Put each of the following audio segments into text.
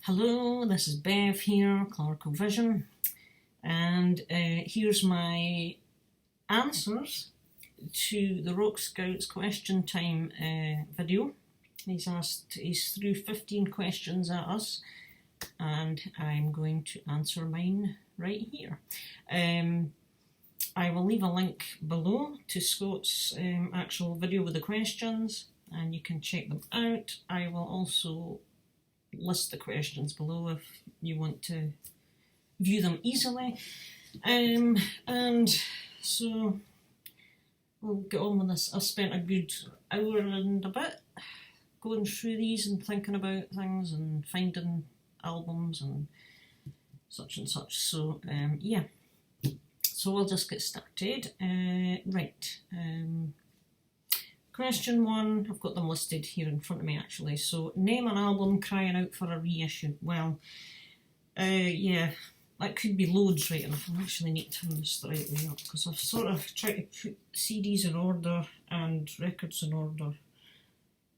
Hello, this is Bev here, Clerk of Vision, and here's my answers to the Rock Scouts question time video. He's threw 15 questions at us, and I'm going to answer mine right here. I will leave a link below to Scott's actual video with the questions, and you can check them out. I will also list the questions below if you want to view them easily. And so we'll get on with this. I've spent a good hour and a bit going through these and thinking about things and finding albums and such. So yeah, so we'll just get started. Right. Question 1, I've got them listed here in front of me actually. So, name an album crying out for a reissue. Well, yeah, that could be loads, right enough. I actually need to turn this the right way up because I've sort of tried to put CDs in order and records in order,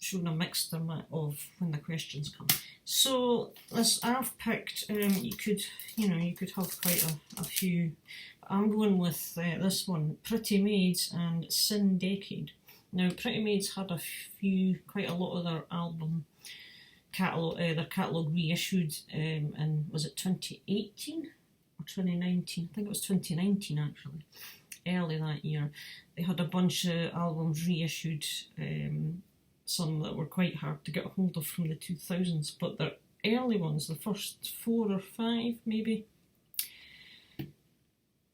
showing a mixture of when the questions come. So, this I've picked, you could have quite a few. I'm going with this one, Pretty Maids and Sin Decade. Now, Pretty Maids had quite a lot of their album catalogue reissued in, was it 2018 or 2019? I think it was 2019 actually, early that year. They had a bunch of albums reissued, some that were quite hard to get a hold of from the 2000s, but their early ones, the first 4 or 5 maybe,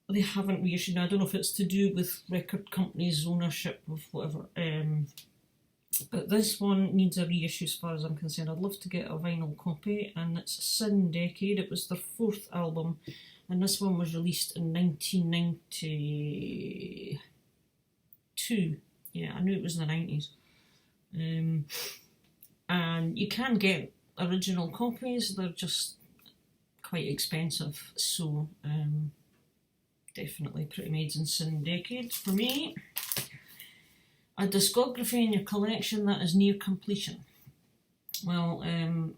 they haven't reissued. Now, I don't know if it's to do with record companies' ownership of whatever, but this one needs a reissue as far as I'm concerned. I'd love to get a vinyl copy, and it's Sin Decade. It was their 4th album, and this one was released in 1992. Yeah, I knew it was in the 90s. And you can get original copies, they're just quite expensive, so definitely Pretty Maids and Sin Decade for me. A discography in your collection that is near completion. Well,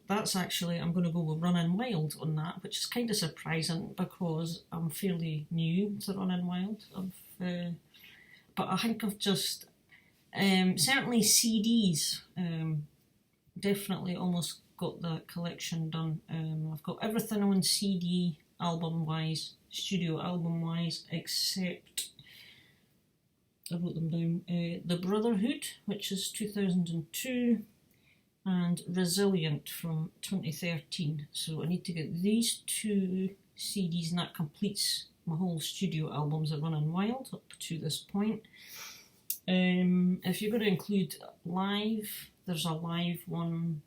that's actually, I'm going to go with Running Wild on that, which is kind of surprising because I'm fairly new to Running Wild. But I think I've just, certainly CDs, definitely almost got that collection done. I've got everything on CD, album-wise, studio album-wise, except, I wrote them down, The Brotherhood, which is 2002, and Resilient from 2013. So I need to get these 2 CDs, and that completes my whole studio albums of Running Wild up to this point. If you're going to include live, there's a live one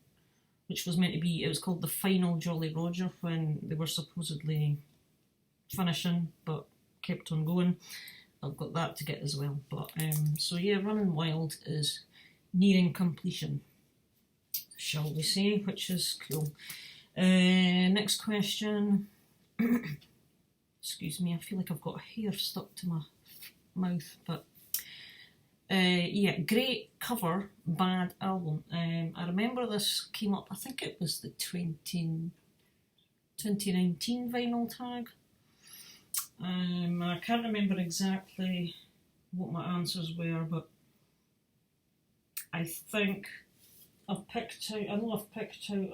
which was meant to be, it was called The Final Jolly Roger, when they were supposedly finishing but kept on going. I've got that to get as well. But so yeah, Running Wild is nearing completion, shall we say, which is cool. Next question. Excuse me, I feel like I've got hair stuck to my mouth, but yeah, great cover, bad album. I remember this came up, I think it was the 2019 vinyl tag. I can't remember exactly what my answers were, but I think I've picked out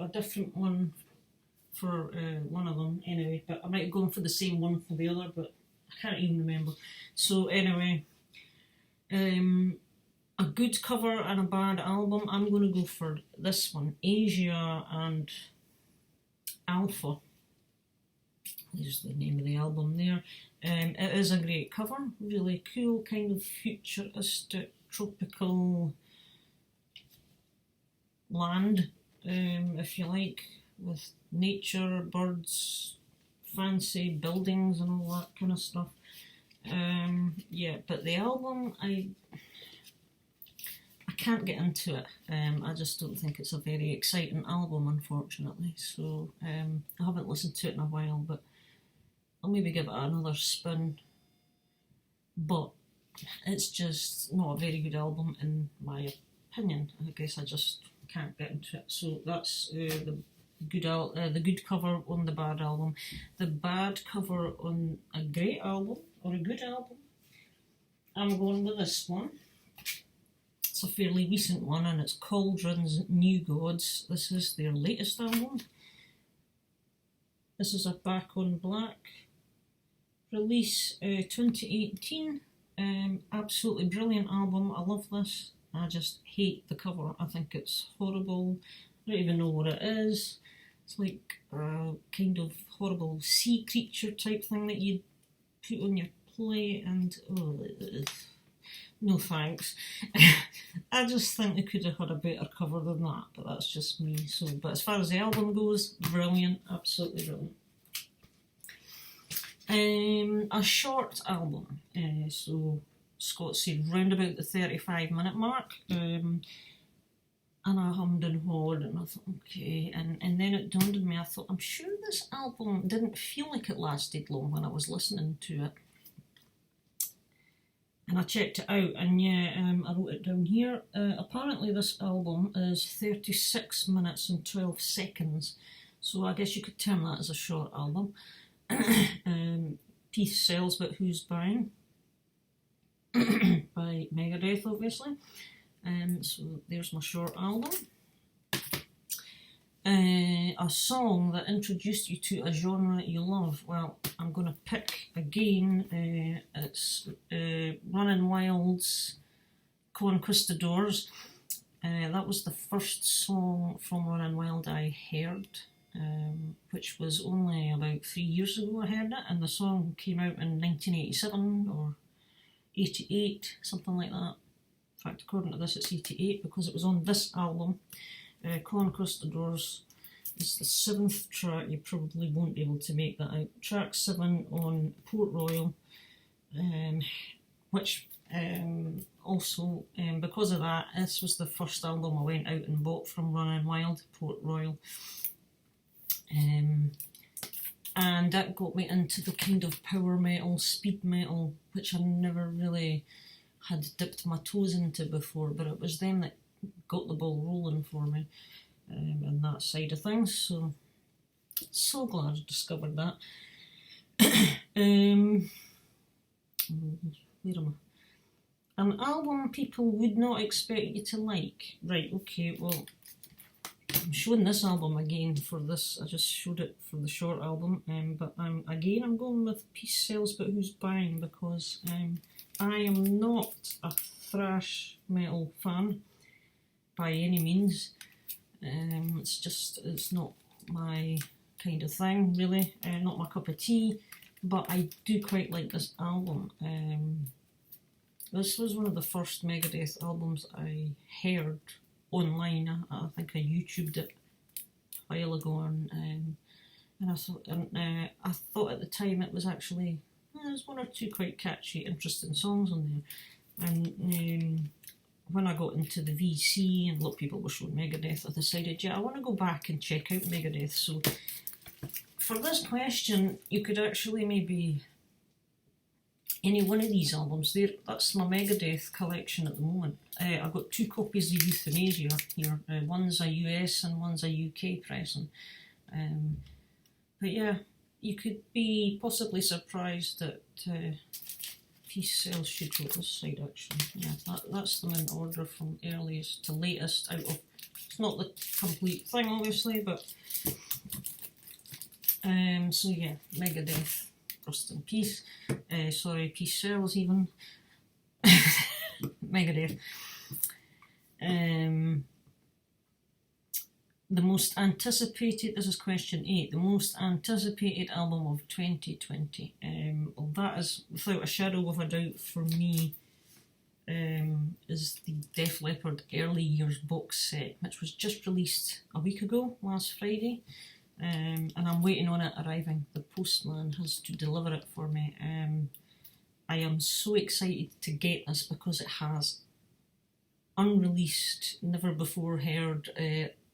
a different one for one of them anyway, but I might have gone for the same one for the other, but I can't even remember. So anyway, a good cover and a bad album, I'm going to go for this one, Asia and Alpha. There's the name of the album there. It is a great cover, really cool, kind of futuristic, tropical land, if you like, with nature, birds, fancy buildings and all that kind of stuff. Yeah, but the album, I can't get into it. I just don't think it's a very exciting album, unfortunately. So I haven't listened to it in a while, but I'll maybe give it another spin. But it's just not a very good album in my opinion. I guess I just can't get into it. So that's the the good cover on the bad album, the bad cover on a great album or a good album. I'm going with this one. It's a fairly recent one, and it's Cauldron's New Gods. This is their latest album. This is a Back on Black release, 2018. Absolutely brilliant album. I love this. I just hate the cover. I think it's horrible. I don't even know what it is. It's like a kind of horrible sea creature type thing that you'd put on your plate, and no thanks. I just think they could have had a better cover than that, but that's just me. So, but as far as the album goes, brilliant, absolutely brilliant. A short album. So Scott said round about the 35-minute mark. And I hummed and hawed, and I thought, okay. And then it dawned on me, I thought, I'm sure this album didn't feel like it lasted long when I was listening to it. And I checked it out, and yeah, I wrote it down here. Apparently this album is 36 minutes and 12 seconds, so I guess you could term that as a short album. Peace Sells But Who's Buying by Megadeth, obviously. So there's my short album. A song that introduced you to a genre you love. Well, I'm going to pick again. It's Running Wild's Conquistadors. That was the first song from Running Wild I heard, which was only about 3 years ago I heard it, and the song came out in 1987 or 88, something like that. In fact, according to this, it's 88 because it was on this album. Conquistadors is the 7th track. You probably won't be able to make that out. Track 7 on Port Royal, which also, because of that, this was the first album I went out and bought from Running Wild, Port Royal. And that got me into the kind of power metal, speed metal, which I never really had dipped my toes into before, but it was them that got the ball rolling for me, and that side of things. So glad I discovered that. Where am I? An album people would not expect you to like. Right, okay, well, I'm showing this album again for this. I just showed it for the short album, but I'm going with Peace Sells But Who's Buying, because I am not a thrash metal fan by any means. It's not my kind of thing, really. Not my cup of tea, but I do quite like this album. This was one of the first Megadeth albums I heard online. I think I YouTubed it a while ago, and I thought at the time it was actually, there's one or two quite catchy, interesting songs on there. And when I got into the VC and a lot of people were showing Megadeth, I decided, yeah, I want to go back and check out Megadeth. So for this question, you could actually maybe any one of these albums. That's my Megadeth collection at the moment. I've got 2 copies of Euthanasia here. One's a US and one's a UK pressing. But yeah, you could be possibly surprised that Peace Sells should go this side, actually. Yeah, that's them in order from earliest to latest out of... It's not the complete thing, obviously, but... So yeah, Megadeth. Rest in peace. Sorry, Peace Sells even. Megadeth. The most anticipated, this is question 8, the most anticipated album of 2020. Well, that is, without a shadow of a doubt for me, is the Def Leppard Early Years box set, which was just released a week ago, last Friday. And I'm waiting on it arriving. The postman has to deliver it for me. I am so excited to get this because it has unreleased, never before heard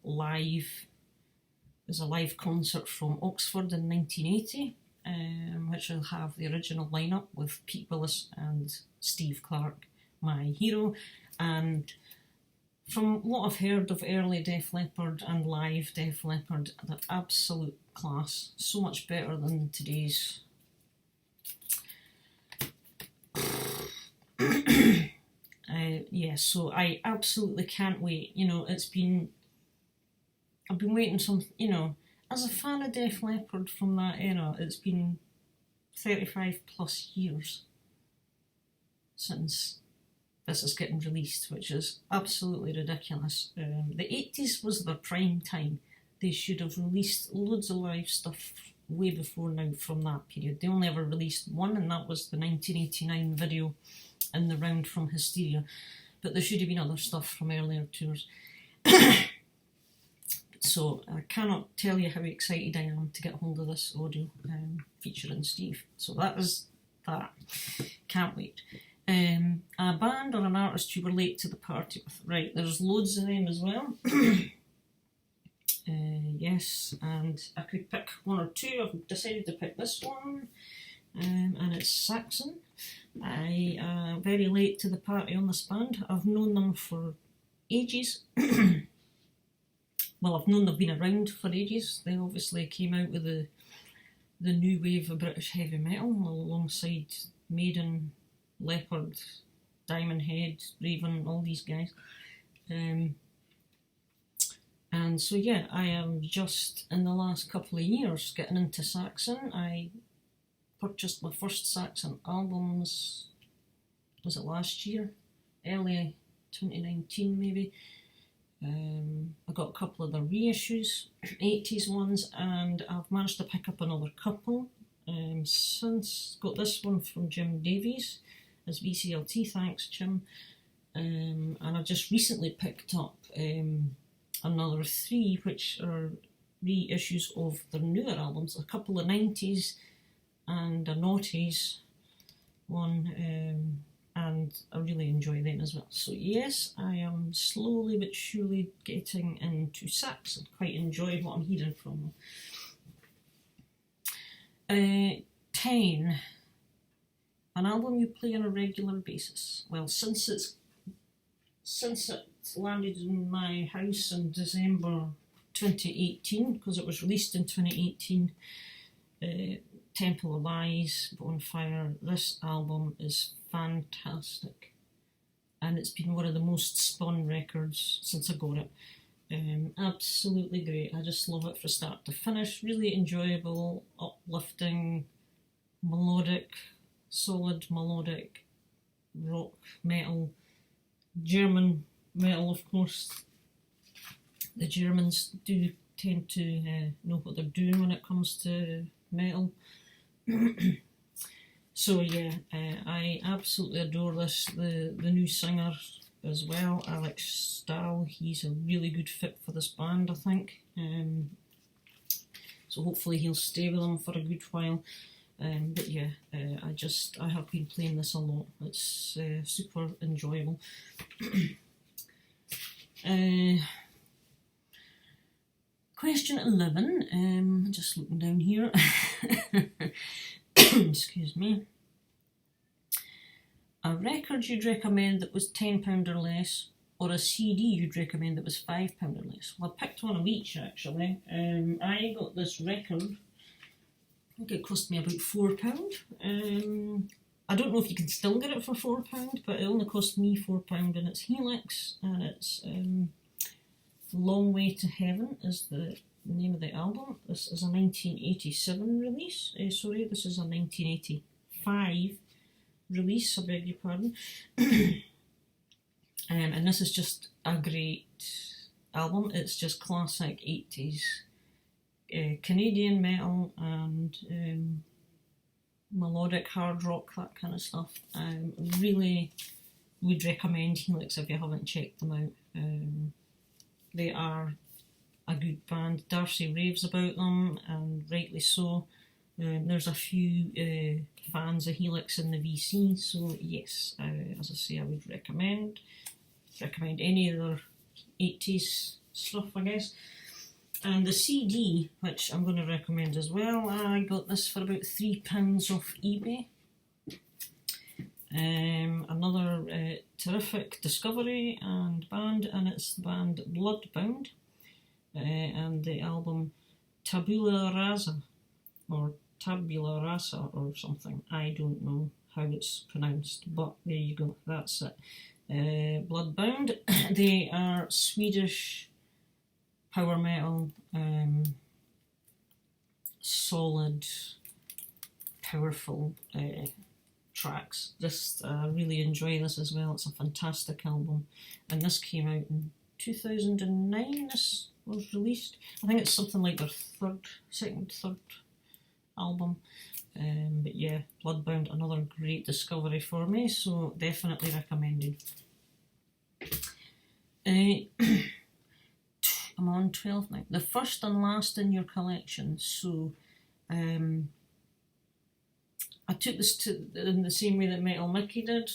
live. There's a live concert from Oxford in 1980, which will have the original lineup with Pete Willis and Steve Clark, my hero, and from what I've heard of early Def Leppard and live Def Leppard, they're absolute class. So much better than today's. Yeah, so I absolutely can't wait. You know, I've been waiting as a fan of Def Leppard from that era, it's been 35 plus years since this is getting released, which is absolutely ridiculous. The 80s was their prime time. They should have released loads of live stuff way before now from that period. They only ever released one, and that was the 1989 video in the round from Hysteria. But there should have been other stuff from earlier tours. So I cannot tell you how excited I am to get hold of this audio featuring Steve. So that is that. Can't wait. A band or an artist you were late to the party with. Right, there's loads of them as well. Yes, and I could pick one or two. I've decided to pick this one, and it's Saxon. I very late to the party on this band. I've known them for ages. Well, I've known they've been around for ages. They obviously came out with the new wave of British heavy metal alongside Maiden, Leopard, Diamond Head, Raven, all these guys. And so yeah, I am just in the last couple of years getting into Saxon. I purchased my first Saxon albums, was it last year? Early 2019 maybe. I got a couple of the reissues, 80s ones, and I've managed to pick up another couple. Since got this one from Jim Davies as VCLT, thanks Jim. And I just recently picked up another 3, which are reissues of their newer albums, a couple of 90s and a noughties one, and I really enjoy them as well. So yes, I am slowly but surely getting into Saxon. Quite enjoy what I'm hearing from them. 10. An album you play on a regular basis. Well, since it landed in my house in December 2018, because it was released in 2018, Temple of Lies, Bonfire, this album is fantastic, and it's been one of the most spun records since I got it. Absolutely great. I just love it from start to finish. Really enjoyable, uplifting, melodic, solid melodic rock metal, German metal, of course. The Germans do tend to know what they're doing when it comes to metal. So yeah, I absolutely adore this. The new singer as well, Alex Stahl, he's a really good fit for this band, I think. So hopefully he'll stay with them for a good while. But yeah, I have been playing this a lot. It's super enjoyable. Question 11, just looking down here. Excuse me. A record you'd recommend that was £10 or less, or a CD you'd recommend that was £5 or less? Well, I picked one of each actually. I got this record, I think it cost me about £4. I don't know if you can still get it for £4, but it only cost me £4, and it's Helix, and it's Long Way to Heaven is the name of the album. This is a 1987 release. Sorry, this is a 1985 release, I beg your pardon. And this is just a great album. It's just classic 80s Canadian metal and melodic hard rock, that kind of stuff. Really would recommend Helix if you haven't checked them out. They are a good band. Darcy raves about them, and rightly so. There's a few fans of Helix in the VC, so yes, as I say, I would recommend any of their 80s stuff, I guess. And the CD, which I'm going to recommend as well, I got this for about £3 off eBay. Another terrific discovery and band, and it's the band Bloodbound, and the album Tabula Rasa, or Tabula Rasa or something. I don't know how it's pronounced, but there you go, that's it. Bloodbound, they are Swedish power metal, solid, powerful tracks. Just really enjoy this as well. It's a fantastic album, and this came out in 2009. This was released. I think it's something like their third album. But yeah, Bloodbound, another great discovery for me, so definitely recommended. I'm on 12 now. The first and last in your collection. So I took this in the same way that Metal Mickey did.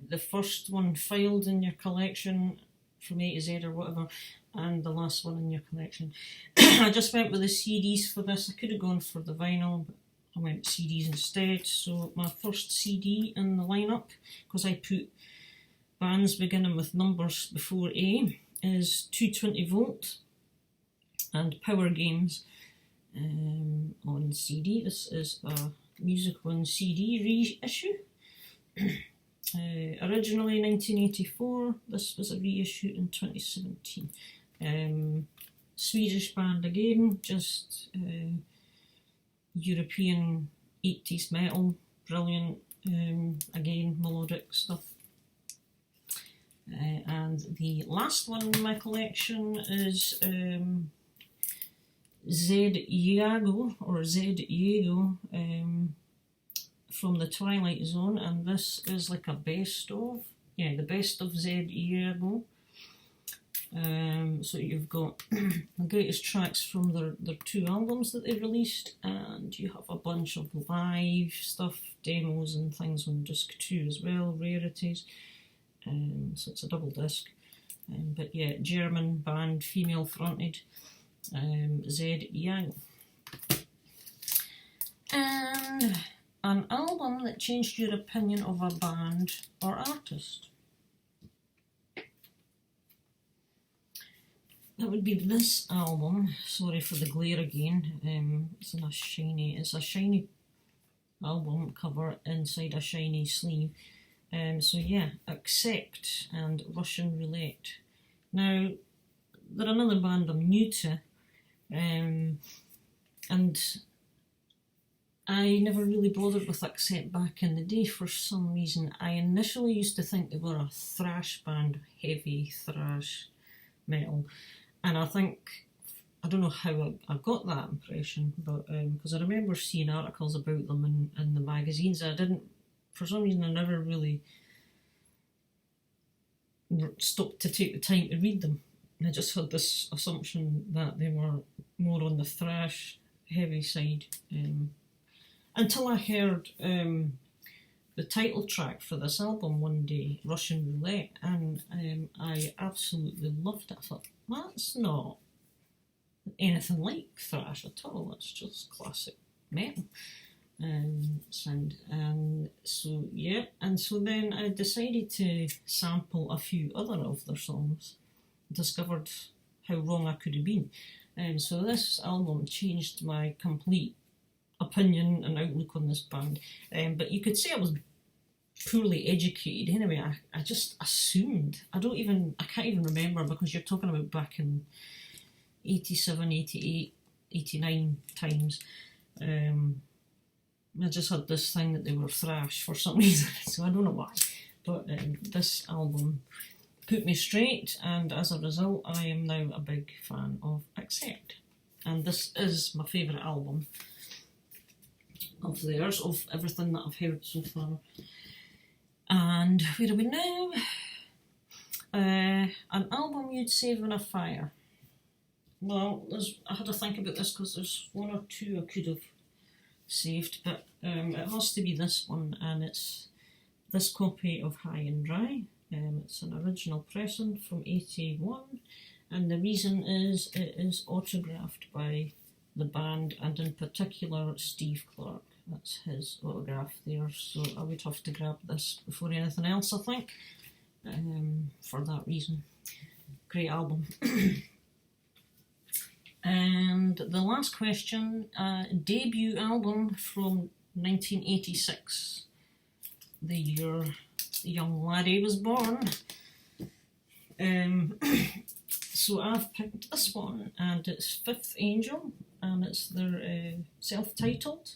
The first one filed in your collection from A to Z or whatever, and the last one in your collection. I just went with the CDs for this. I could have gone for the vinyl, but I went with CDs instead. So my first CD in the lineup, because I put bands beginning with numbers before A, is 220 Volt and Power Games on CD. This is a Music One CD reissue. Originally 1984, this was a reissue in 2017. Swedish band again, just European 80s metal, brilliant, again melodic stuff. And the last one in my collection is Z Iago, or Z Iago, from the Twilight Zone, and this is like a best of, the best of Z Iago. So you've got the greatest tracks from their two albums that they've released, and you have a bunch of live stuff, demos and things on disc 2 as well, rarities. So it's a double disc. But yeah, German band, female fronted, Z Young. And an album that changed your opinion of a band or artist. That would be this album. Sorry for the glare again. It's a shiny album cover inside a shiny sleeve. So yeah, Accept and Russian Roulette. Now, they're another band I'm new to, and I never really bothered with Accept back in the day for some reason. I initially used to think they were a thrash band, heavy thrash metal, and I don't know how I got that impression, but because I remember seeing articles about them in the magazines. For some reason, I never really stopped to take the time to read them. I just had this assumption that they were more on the thrash, heavy side. Until I heard the title track for this album one day, Russian Roulette, and I absolutely loved it. I thought, that's not anything like thrash at all, it's just classic metal. Sound, and so yeah, and so then I decided to sample a few other of their songs. Discovered how wrong I could have been, and so this album changed my complete opinion and outlook on this band. But you could say I was poorly educated anyway. I just assumed. I can't even remember, because you're talking about back in 87, 88, 89 times. I just had this thing that they were thrash for some reason, so I don't know why. But this album put me straight, and as a result, I am now a big fan of Accept. And this is my favourite album of theirs, of everything that I've heard so far. And where are we now? An album you'd save in a fire. Well, I had to think about this, because there's one or two I could have saved, but it has to be this one, and it's this copy of High and Dry. It's an original pressing from 81, and the reason is it is autographed by the band, and in particular Steve Clark. That's his autograph there, so I would have to grab this before anything else, I think, for that reason. Great album. And the last question, debut album from 1986, the year the young laddie was born. So I've picked this one, and it's Fifth Angel, and it's their self-titled,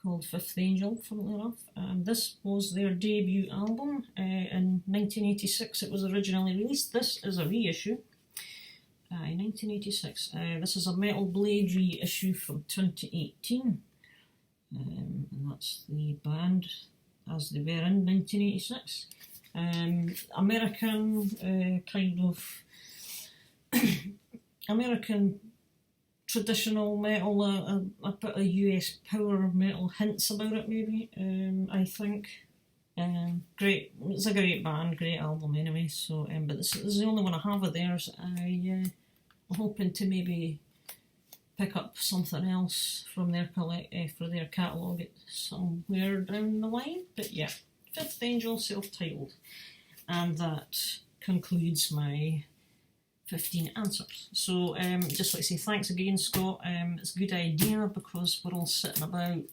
called Fifth Angel, funnily enough. And this was their debut album in 1986. It was originally released. This is a reissue. 1986. This is a Metal Blade reissue from 2018. And that's the band as they were in 1986. American kind of American traditional metal, a bit of US power metal hints about it maybe, I think. Great, it's a great band, great album anyway, so, but this is the only one I have of theirs. I'm hoping to maybe pick up something else from their for their catalogue somewhere down the line, but yeah, Fifth Angel, self-titled. And that concludes my 15 answers. So just like to say thanks again, Scott. It's a good idea because we're all sitting about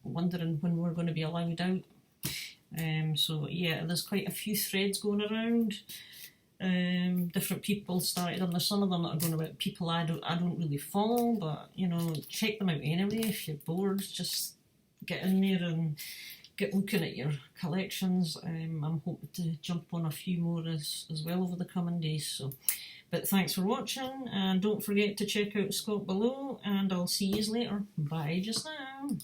wondering when we're going to be allowed out. So yeah, there's quite a few threads going around. Different people started, and there's some of them that are going about people I don't really follow, but you know, check them out anyway. If you're bored, just get in there and get looking at your collections. I'm hoping to jump on a few more as well over the coming days. So, but thanks for watching, and don't forget to check out Scott below, and I'll see you later. Bye just now.